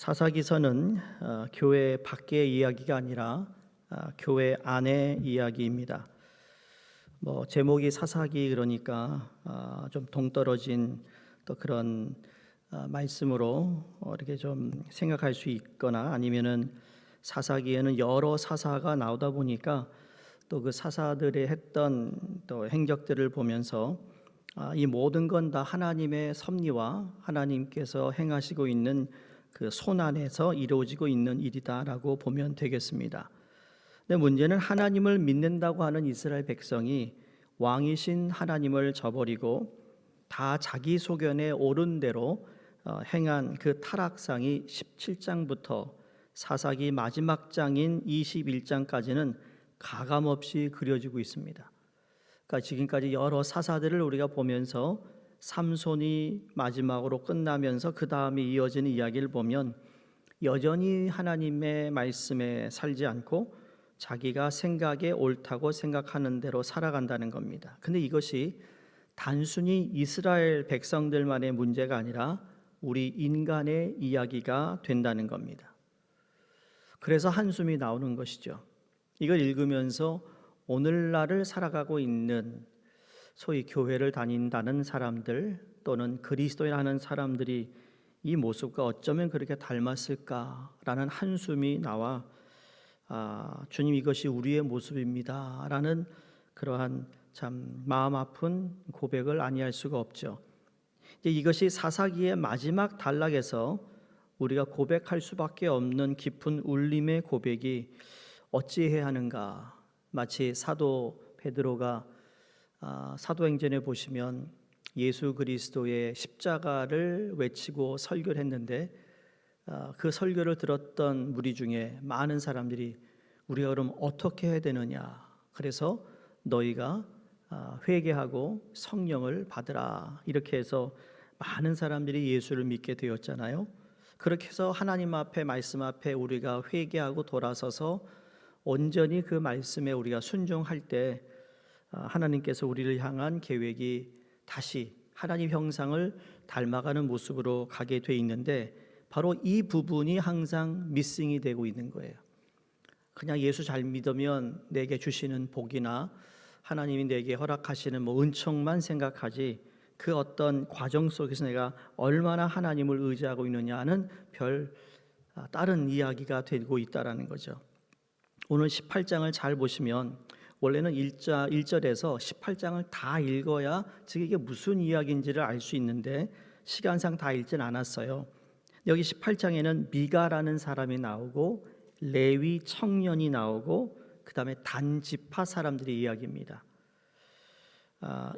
사사기서는 교회 밖의 이야기가 아니라 교회 안의 이야기입니다. 제목이 사사기 그러니까 좀 동떨어진 또 그런 말씀으로 이렇게 좀 생각할 수 있거나 아니면은 사사기에는 여러 사사가 나오다 보니까 또 그 사사들이 했던 또 행적들을 보면서 이 모든 건 다 하나님의 섭리와 하나님께서 행하시고 있는 그 손 안에서 이루어지고 있는 일이다라고 보면 되겠습니다. 근데 문제는 하나님을 믿는다고 하는 이스라엘 백성이 왕이신 하나님을 저버리고 다 자기 소견에 옳은 대로 행한 그 타락상이 17장부터 사사기 마지막 장인 21장까지는 가감없이 그려지고 있습니다. 그러니까 지금까지 여러 사사들을 우리가 보면서 삼손이 마지막으로 끝나면서 그 다음에 이어지는 이야기를 보면 여전히 하나님의 말씀에 살지 않고 자기가 생각에 옳다고 생각하는 대로 살아간다는 겁니다. 근데 이것이 단순히 이스라엘 백성들만의 문제가 아니라 우리 인간의 이야기가 된다는 겁니다. 그래서 한숨이 나오는 것이죠. 이걸 읽으면서 오늘날을 살아가고 있는 소위 교회를 다닌다는 사람들 또는 그리스도인하는 사람들이 이 모습과 어쩌면 그렇게 닮았을까라는 한숨이 나와 주님 이것이 우리의 모습입니다 라는 그러한 참 마음 아픈 고백을 아니할 수가 없죠. 이것이 사사기의 마지막 단락에서 우리가 고백할 수밖에 없는 깊은 울림의 고백이 어찌해야 하는가. 마치 사도 베드로가 사도행전에 보시면 예수 그리스도의 십자가를 외치고 설교를 했는데 그 설교를 들었던 무리 중에 많은 사람들이 우리가 그럼 어떻게 해야 되느냐, 그래서 너희가 회개하고 성령을 받으라, 이렇게 해서 많은 사람들이 예수를 믿게 되었잖아요. 그렇게 해서 하나님 앞에 말씀 앞에 우리가 회개하고 돌아서서 온전히 그 말씀에 우리가 순종할 때 하나님께서 우리를 향한 계획이 다시 하나님 형상을 닮아가는 모습으로 가게 돼 있는데 바로 이 부분이 항상 미싱이 되고 있는 거예요. 그냥 예수 잘 믿으면 내게 주시는 복이나 하나님이 내게 허락하시는 은총만 생각하지 그 어떤 과정 속에서 내가 얼마나 하나님을 의지하고 있느냐는 별 다른 이야기가 되고 있다라는 거죠. 오늘 18장을 잘 보시면 원래는 1절에서 18장을 다 읽어야 즉 이게 무슨 이야기인지를 알 수 있는데 시간상 다 읽진 않았어요. 여기 18장에는 미가라는 사람이 나오고 레위 청년이 나오고 그 다음에 단지파 사람들의 이야기입니다.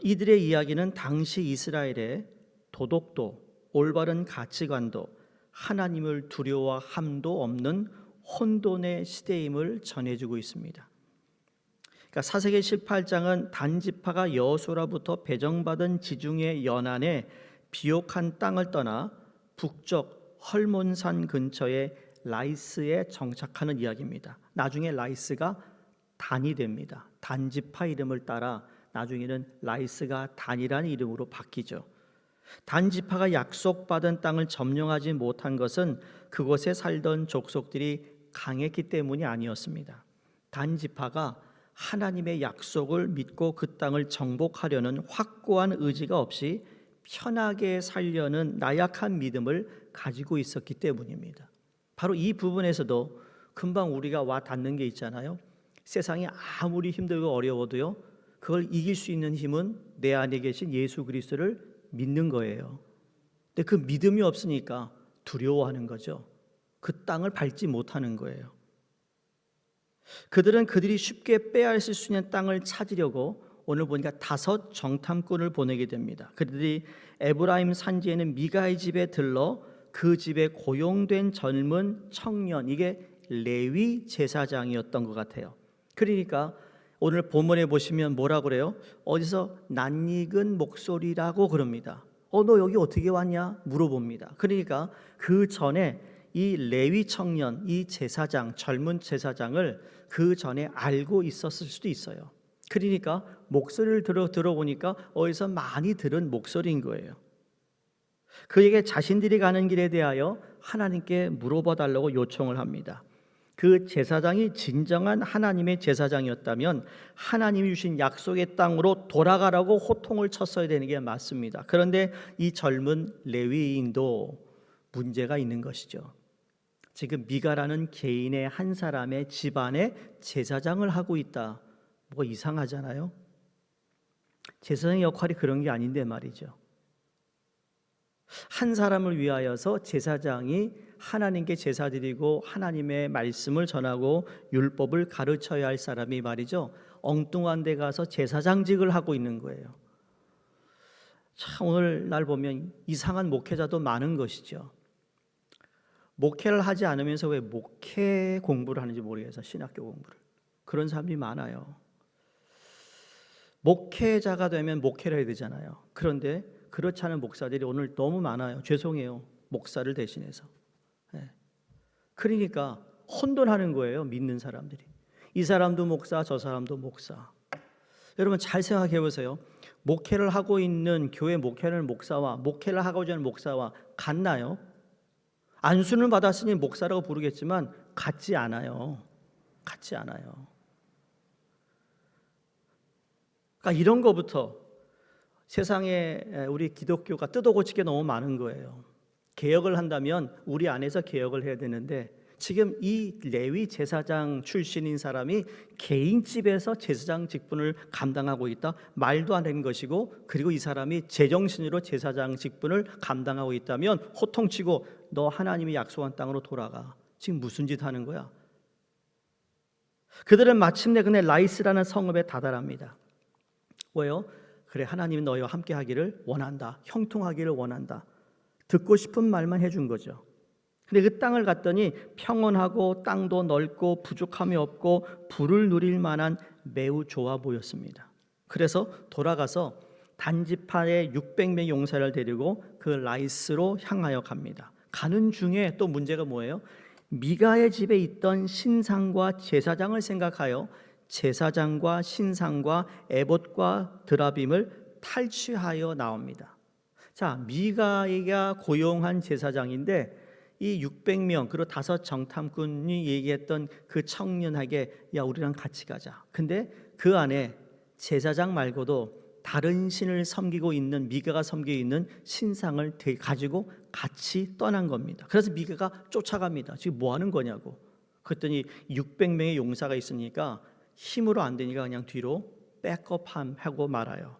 이들의 이야기는 당시 이스라엘의 도덕도, 올바른 가치관도, 하나님을 두려워함도 없는 혼돈의 시대임을 전해주고 있습니다. 그러니까 사사기 18장은 단지파가 여호수아로부터 배정받은 지중해 연안의 비옥한 땅을 떠나 북쪽 헐몬산 근처의 라이스에 정착하는 이야기입니다. 나중에 라이스가 단이 됩니다. 단지파 이름을 따라 나중에는 라이스가 단이라는 이름으로 바뀌죠. 단지파가 약속받은 땅을 점령하지 못한 것은 그곳에 살던 족속들이 강했기 때문이 아니었습니다. 단지파가 하나님의 약속을 믿고 그 땅을 정복하려는 확고한 의지가 없이 편하게 살려는 나약한 믿음을 가지고 있었기 때문입니다. 바로 이 부분에서도 금방 우리가 와 닿는 게 있잖아요. 세상이 아무리 힘들고 어려워도요, 그걸 이길 수 있는 힘은 내 안에 계신 예수 그리스도를 믿는 거예요. 근데 그 믿음이 없으니까 두려워하는 거죠. 그 땅을 밟지 못하는 거예요. 그들은 그들이 쉽게 빼앗을 수 있는 땅을 찾으려고 오늘 보니까 5 정탐꾼을 보내게 됩니다. 그들이 에브라임 산지에는 미가의 집에 들러 그 집에 고용된 젊은 청년, 이게 레위 제사장이었던 것 같아요. 그러니까 오늘 본문에 보시면 뭐라고 그래요? 어디서 낯익은 목소리라고 그럽니다. 너 여기 어떻게 왔냐? 물어봅니다. 그러니까 그 전에 이 레위 청년, 이 제사장, 젊은 제사장을 그 전에 알고 있었을 수도 있어요. 그러니까 목소리를 들어보니까 어디서 많이 들은 목소리인 거예요. 그에게 자신들이 가는 길에 대하여 하나님께 물어봐 달라고 요청을 합니다. 그 제사장이 진정한 하나님의 제사장이었다면 하나님이 주신 약속의 땅으로 돌아가라고 호통을 쳤어야 되는 게 맞습니다. 그런데 이 젊은 레위인도 문제가 있는 것이죠. 지금 미가라는 개인의 한 사람의 집안에 제사장을 하고 있다. 뭐가 이상하잖아요. 제사장의 역할이 그런 게 아닌데 말이죠. 한 사람을 위하여서 제사장이 하나님께 제사 드리고 하나님의 말씀을 전하고 율법을 가르쳐야 할 사람이 말이죠, 엉뚱한 데 가서 제사장직을 하고 있는 거예요. 참 오늘날 보면 이상한 목회자도 많은 것이죠. 목회를 하지 않으면서 왜 목회 공부를 하는지 모르겠어요. 신학교 공부를. 그런 사람들이 많아요. 목회자가 되면 목회를 해야 되잖아요. 그런데 그렇지 않은 목사들이 오늘 너무 많아요. 죄송해요. 목사를 대신해서. 그러니까 혼돈하는 거예요. 믿는 사람들이. 이 사람도 목사, 저 사람도 목사. 여러분 잘 생각해 보세요. 목회를 하고 있는 교회 목회하는 목사와 목회를 하고자 하는 목사와 같나요? 안수는 받았으니 목사라고 부르겠지만 같지 않아요. 같지 않아요. 그러니까 이런 거부터 세상에 우리 기독교가 뜯어고칠 게 너무 많은 거예요. 개혁을 한다면 우리 안에서 개혁을 해야 되는데 지금 이 레위 제사장 출신인 사람이 개인 집에서 제사장 직분을 감당하고 있다? 말도 안 되는 것이고, 그리고 이 사람이 제정신으로 제사장 직분을 감당하고 있다면 호통치고 너 하나님이 약속한 땅으로 돌아가. 지금 무슨 짓 하는 거야? 그들은 마침내 그네 라이스라는 성읍에 다다릅니다. 왜요? 그래, 하나님은 너희와 함께 하기를 원한다. 형통하기를 원한다. 듣고 싶은 말만 해준 거죠. 근데 그 땅을 갔더니 평온하고 땅도 넓고 부족함이 없고 부를 누릴 만한 매우 좋아 보였습니다. 그래서 돌아가서 단지파의 600명의 용사를 데리고 그 라이스로 향하여 갑니다. 가는 중에 또 문제가 뭐예요? 미가의 집에 있던 신상과 제사장을 생각하여 제사장과 신상과 에봇과 드라빔을 탈취하여 나옵니다. 자, 미가가 고용한 제사장인데 이 600명 그리고 5 정탐꾼이 얘기했던 그 청년에게 야 우리랑 같이 가자. 근데 그 안에 제사장 말고도 다른 신을 섬기고 있는 미가가 섬기고 있는 신상을 가지고 같이 떠난 겁니다. 그래서 미가가 쫓아갑니다. 지금 뭐 하는 거냐고. 그랬더니 600명의 용사가 있으니까 힘으로 안 되니까 그냥 뒤로 백업하고 말아요.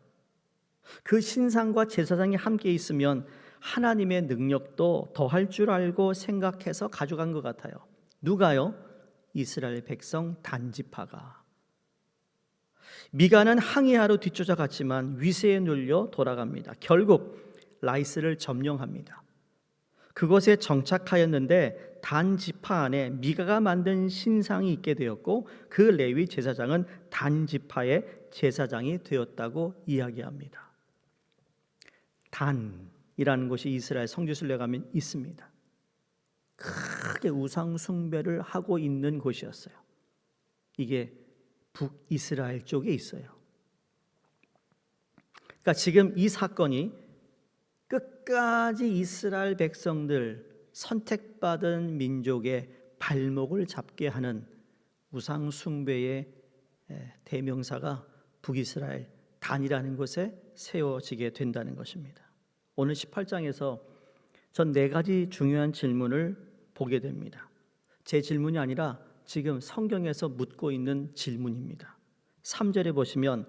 그 신상과 제사장이 함께 있으면 하나님의 능력도 더할 줄 알고 생각해서 가져간 것 같아요. 누가요? 이스라엘 백성 단지파가. 미가는 항의하러 뒤쫓아갔지만 위세에 눌려 돌아갑니다. 결국 라이스를 점령합니다. 그곳에 정착하였는데 단지파 안에 미가가 만든 신상이 있게 되었고 그 레위 제사장은 단지파의 제사장이 되었다고 이야기합니다. 단이라는 곳이 이스라엘 성지순례 가면 있습니다. 크게 우상 숭배를 하고 있는 곳이었어요. 이게 북이스라엘 쪽에 있어요. 그러니까 지금 이 사건이 끝까지 이스라엘 백성들, 선택받은 민족의 발목을 잡게 하는 우상 숭배의 대명사가 북이스라엘 단이라는 곳에 세워지게 된다는 것입니다. 오늘 18장에서 전 4가지 중요한 질문을 보게 됩니다. 제 질문이 아니라 지금 성경에서 묻고 있는 질문입니다. 3절에 보시면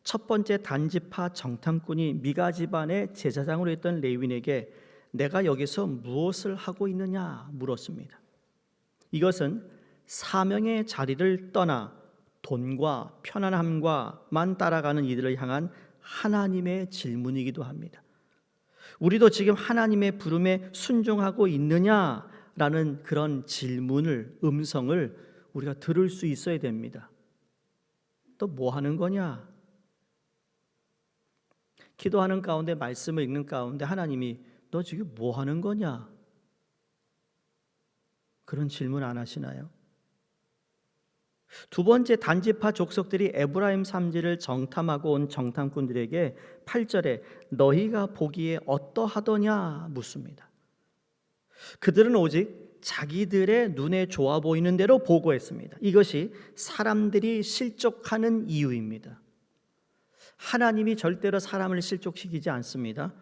첫 번째 단지파 정탐꾼이 미가 집안의 제사장으로 있던 레위인에게 내가 여기서 무엇을 하고 있느냐 물었습니다. 이것은 사명의 자리를 떠나 돈과 편안함과만 따라가는 이들을 향한 하나님의 질문이기도 합니다. 우리도 지금 하나님의 부름에 순종하고 있느냐라는 그런 질문을, 음성을 우리가 들을 수 있어야 됩니다. 또 뭐 하는 거냐? 기도하는 가운데, 말씀을 읽는 가운데 하나님이 너 지금 뭐 하는 거냐? 그런 질문 안 하시나요? 두 번째, 단지파 족속들이 에브라임 산지를 정탐하고 온 정탐꾼들에게 8절에 너희가 보기에 어떠하더냐 묻습니다. 그들은 오직 자기들의 눈에 좋아 보이는 대로 보고했습니다. 이것이 사람들이 실족하는 이유입니다. 하나님이 절대로 사람을 실족시키지 않습니다.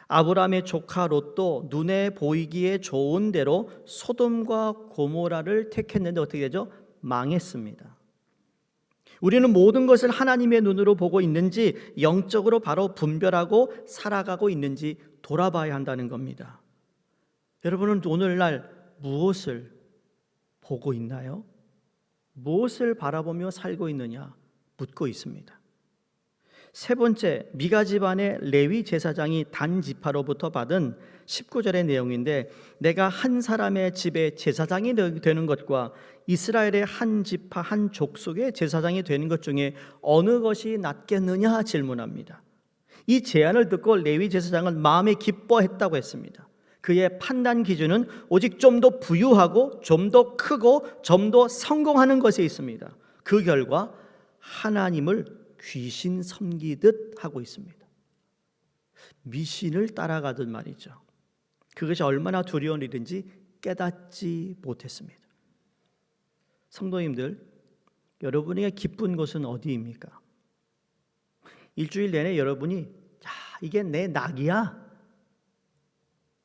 아브라함의 조카 롯도 눈에 보이기에 좋은 대로 소돔과 고모라를 택했는데 어떻게 되죠? 망했습니다. 우리는 모든 것을 하나님의 눈으로 보고 있는지 영적으로 바로 분별하고 살아가고 있는지 돌아봐야 한다는 겁니다. 여러분은 오늘날 무엇을 보고 있나요? 무엇을 바라보며 살고 있느냐 묻고 있습니다. 세 번째, 미가 집안의 레위 제사장이 단 지파로부터 받은 19절의 내용인데, 내가 한 사람의 집에 제사장이 되는 것과 이스라엘의 한 지파 한 족속의 제사장이 되는 것 중에 어느 것이 낫겠느냐 질문합니다. 이 제안을 듣고 레위 제사장은 마음에 기뻐했다고 했습니다. 그의 판단 기준은 오직 좀 더 부유하고 좀 더 크고 좀 더 성공하는 것에 있습니다. 그 결과 하나님을 귀신 섬기듯 하고 있습니다. 미신을 따라가듯 말이죠. 그것이 얼마나 두려운 일인지 깨닫지 못했습니다. 성도님들, 여러분에게 기쁜 곳은 어디입니까? 일주일 내내 여러분이 이게 내 낙이야,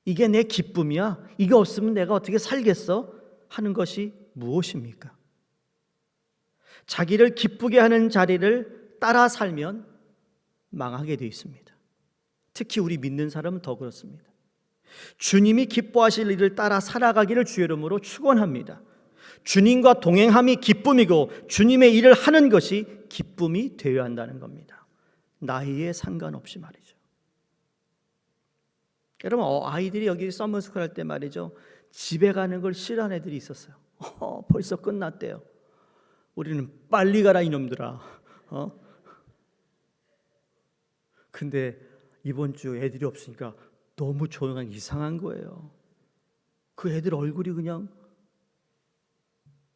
이게 내 기쁨이야, 이게 없으면 내가 어떻게 살겠어? 하는 것이 무엇입니까? 자기를 기쁘게 하는 자리를 따라 살면 망하게 되어 있습니다. 특히 우리 믿는 사람은 더 그렇습니다. 주님이 기뻐하실 일을 따라 살아가기를 주의 이름으로 축원합니다. 주님과 동행함이 기쁨이고 주님의 일을 하는 것이 기쁨이 되어야 한다는 겁니다. 나이에 상관없이 말이죠. 여러분, 아이들이 여기 서머스쿨 할 때 말이죠, 집에 가는 걸 싫어하는 애들이 있었어요. 벌써 끝났대요. 우리는 빨리 가라 이놈들아. 근데 이번 주 애들이 없으니까 너무 조용한 이상한 거예요. 그 애들 얼굴이 그냥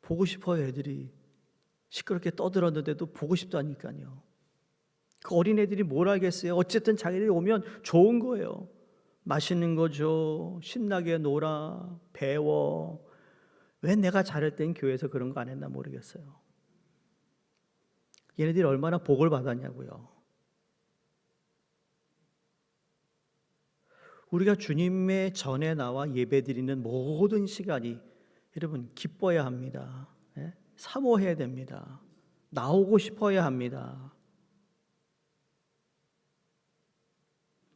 보고 싶어요. 애들이 시끄럽게 떠들었는데도 보고 싶다니까요. 그 어린애들이 뭘 알겠어요. 어쨌든 자기들이 오면 좋은 거예요. 맛있는 거 줘, 신나게 놀아, 배워. 왜 내가 자랄 땐 교회에서 그런 거 안 했나 모르겠어요. 얘네들이 얼마나 복을 받았냐고요. 우리가 주님의 전에 나와 예배드리는 모든 시간이 여러분 기뻐야 합니다. 사모해야 됩니다. 나오고 싶어야 합니다.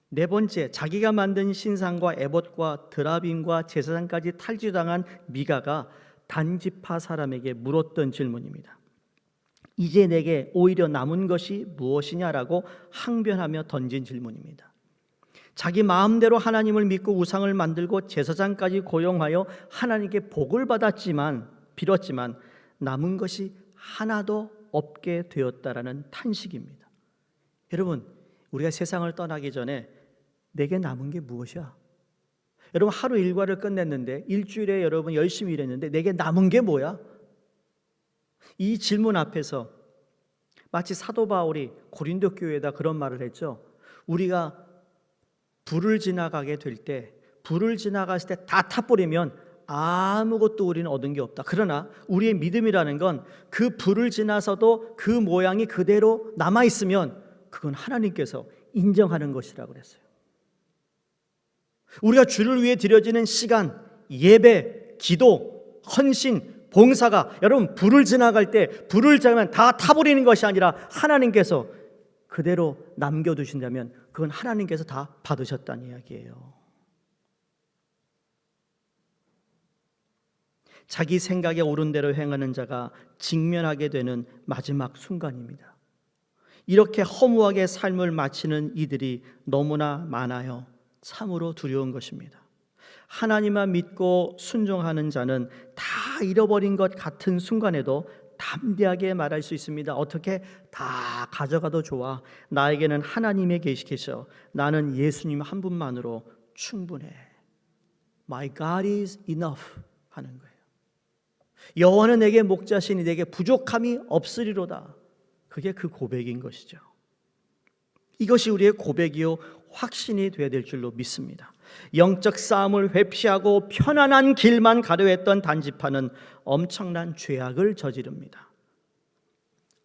네 번째, 자기가 만든 신상과 에봇과 드라빔과 제사장까지 탈취당한 미가가 단지파 사람에게 물었던 질문입니다. 이제 내게 오히려 남은 것이 무엇이냐라고 항변하며 던진 질문입니다. 자기 마음대로 하나님을 믿고 우상을 만들고 제사장까지 고용하여 하나님께 복을 빌었지만 남은 것이 하나도 없게 되었다라는 탄식입니다. 여러분, 우리가 세상을 떠나기 전에 내게 남은 게 무엇이야? 여러분, 하루 일과를 끝냈는데, 일주일에 여러분 열심히 일했는데 내게 남은 게 뭐야? 이 질문 앞에서 마치 사도 바울이 고린도 교회에다 그런 말을 했죠. 우리가 불을 지나가게 될 때, 불을 지나갔을 때 다 타버리면 아무것도 우리는 얻은 게 없다. 그러나 우리의 믿음이라는 건 그 불을 지나서도 그 모양이 그대로 남아있으면 그건 하나님께서 인정하는 것이라고 그랬어요. 우리가 주를 위해 드려지는 시간, 예배, 기도, 헌신, 봉사가 여러분 불을 지나갈 때 불을 지나면 다 타버리는 것이 아니라 하나님께서 그대로 남겨두신다면 그건 하나님께서 다 받으셨다는 이야기예요. 자기 생각에 옳은 대로 행하는 자가 직면하게 되는 마지막 순간입니다. 이렇게 허무하게 삶을 마치는 이들이 너무나 많아요. 참으로 두려운 것입니다. 하나님만 믿고 순종하는 자는 다 잃어버린 것 같은 순간에도 담대하게 말할 수 있습니다. 어떻게? 다 가져가도 좋아. 나에게는 하나님이 계시셔. 나는 예수님 한 분만으로 충분해. My God is enough 하는 거예요. 여호와는 내게 목자시니 내게 부족함이 없으리로다. 그게 그 고백인 것이죠. 이것이 우리의 고백이요 확신이 되어야 될 줄로 믿습니다. 영적 싸움을 회피하고 편안한 길만 가려 했던 단지파는 엄청난 죄악을 저지릅니다.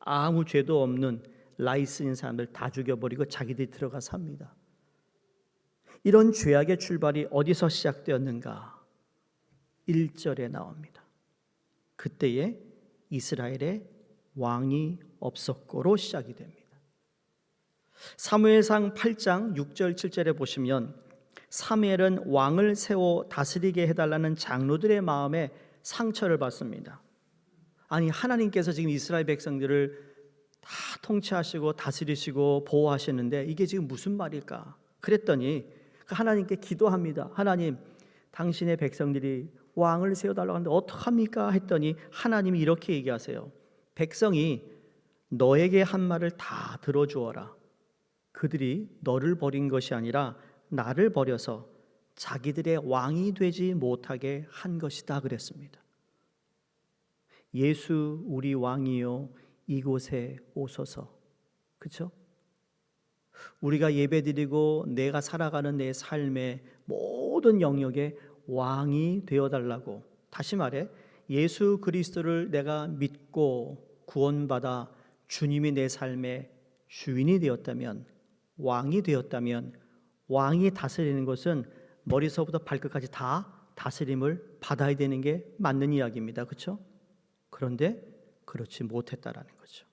아무 죄도 없는 라이스인 사람들 다 죽여버리고 자기들이 들어가 삽니다. 이런 죄악의 출발이 어디서 시작되었는가? 1절에 나옵니다. 그때에 이스라엘에 왕이 없었고로 시작이 됩니다. 사무엘상 8장 6절 7절에 보시면 사무엘은 왕을 세워 다스리게 해달라는 장로들의 마음에 상처를 받습니다. 아니, 하나님께서 지금 이스라엘 백성들을 다 통치하시고 다스리시고 보호하시는데 이게 지금 무슨 말일까? 그랬더니 하나님께 기도합니다. 하나님, 당신의 백성들이 왕을 세워달라고 하는데 어떡합니까? 했더니 하나님이 이렇게 얘기하세요. 백성이 너에게 한 말을 다 들어주어라. 그들이 너를 버린 것이 아니라 나를 버려서 자기들의 왕이 되지 못하게 한 것이다 그랬습니다. 예수 우리 왕이요 이곳에 오소서. 그렇죠? 우리가 예배드리고 내가 살아가는 내 삶의 모든 영역에 왕이 되어달라고, 다시 말해 예수 그리스도를 내가 믿고 구원받아 주님이 내 삶의 주인이 되었다면, 왕이 되었다면, 왕이 다스리는 것은 머리서부터 발끝까지 다 다스림을 받아야 되는 게 맞는 이야기입니다. 그렇죠? 그런데 그렇지 못했다라는 거죠.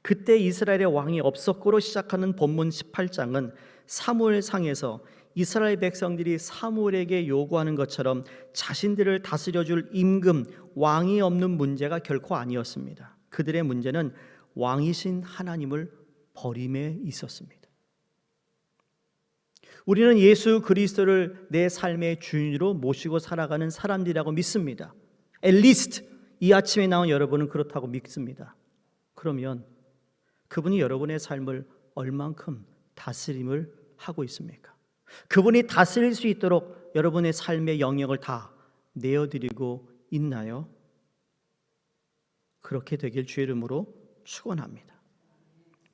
그때 이스라엘의 왕이 없었고로 시작하는 본문 18장은 사무엘상에서 이스라엘 백성들이 사무엘에게 요구하는 것처럼 자신들을 다스려줄 임금, 왕이 없는 문제가 결코 아니었습니다. 그들의 문제는 왕이신 하나님을 버림에 있었습니다. 우리는 예수 그리스도를 내 삶의 주인으로 모시고 살아가는 사람들이라고 믿습니다. At least 이 아침에 나온 여러분은 그렇다고 믿습니다. 그러면 그분이 여러분의 삶을 얼만큼 다스림을 하고 있습니까? 그분이 다스릴 수 있도록 여러분의 삶의 영역을 다 내어드리고 있나요? 그렇게 되길 주의 이름으로 축원합니다.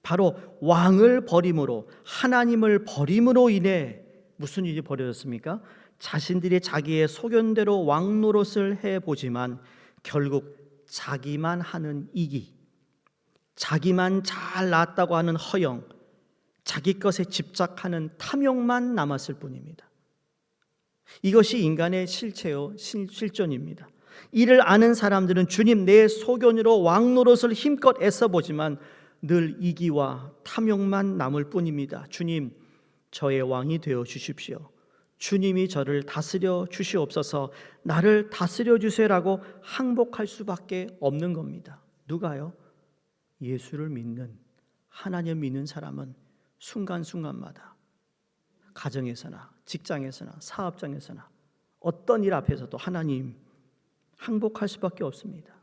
바로 왕을 버림으로, 하나님을 버림으로 인해 무슨 일이 벌어졌습니까? 자신들이 자기의 소견대로 왕 노릇을 해보지만 결국 자기만 하는 이기, 자기만 잘났다고 하는 허영, 자기 것에 집착하는 탐욕만 남았을 뿐입니다. 이것이 인간의 실체요 실존입니다. 이를 아는 사람들은 주님, 내 소견으로 왕 노릇을 힘껏 애써보지만 늘 이기와 탐욕만 남을 뿐입니다. 주님, 저의 왕이 되어 주십시오. 주님이 저를 다스려 주시옵소서. 나를 다스려 주세요라고 항복할 수밖에 없는 겁니다. 누가요? 예수를 믿는, 하나님 믿는 사람은 순간순간마다 가정에서나 직장에서나 사업장에서나 어떤 일 앞에서도 하나님 항복할 수밖에 없습니다.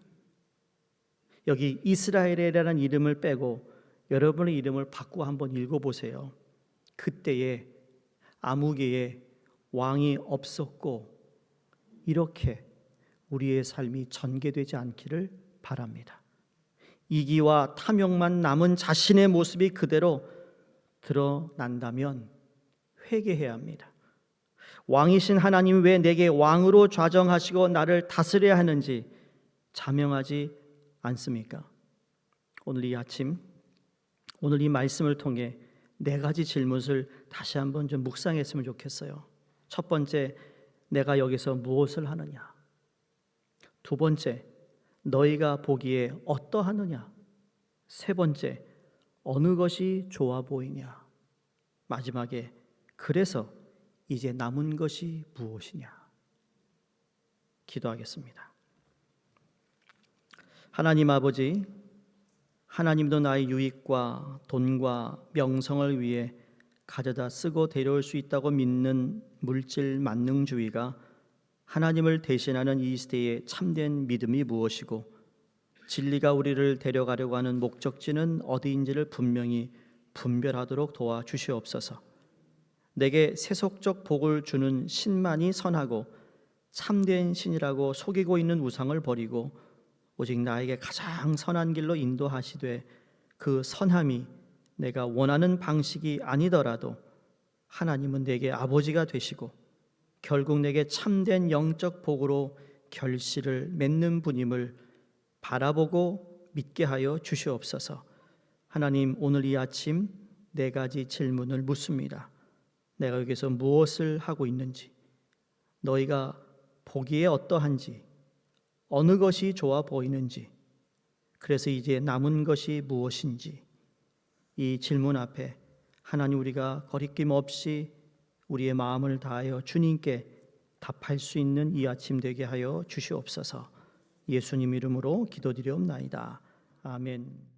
여기 이스라엘이라는 이름을 빼고 여러분의 이름을 바꾸어 한번 읽어보세요. 그때에 아무개에 왕이 없었고, 이렇게 우리의 삶이 전개되지 않기를 바랍니다. 이기와 탐욕만 남은 자신의 모습이 그대로 드러난다면 회개해야 합니다. 왕이신 하나님이 왜 내게 왕으로 좌정하시고 나를 다스려야 하는지 자명하지 않습니까? 오늘 이 아침, 오늘 이 말씀을 통해 네 가지 질문을 다시 한번 좀 묵상했으면 좋겠어요. 첫 번째, 내가 여기서 무엇을 하느냐? 두 번째, 너희가 보기에 어떠하느냐? 세 번째, 어느 것이 좋아 보이냐? 마지막에, 그래서 이제 남은 것이 무엇이냐? 기도하겠습니다. 하나님 아버지, 하나님도 나의 유익과 돈과 명성을 위해 가져다 쓰고 데려올 수 있다고 믿는 물질 만능주의가 하나님을 대신하는 이 시대의 참된 믿음이 무엇이고, 진리가 우리를 데려가려고 하는 목적지는 어디인지를 분명히 분별하도록 도와주시옵소서. 내게 세속적 복을 주는 신만이 선하고 참된 신이라고 속이고 있는 우상을 버리고 오직 나에게 가장 선한 길로 인도하시되 그 선함이 내가 원하는 방식이 아니더라도 하나님은 내게 아버지가 되시고 결국 내게 참된 영적 복으로 결실을 맺는 분임을 바라보고 믿게 하여 주시옵소서. 하나님, 오늘 이 아침 4가지 질문을 묻습니다. 내가 여기서 무엇을 하고 있는지, 너희가 보기에 어떠한지, 어느 것이 좋아 보이는지, 그래서 이제 남은 것이 무엇인지, 이 질문 앞에 하나님, 우리가 거리낌 없이 우리의 마음을 다하여 주님께 답할 수 있는 이 아침 되게 하여 주시옵소서. 예수님 이름으로 기도드리옵나이다. 아멘.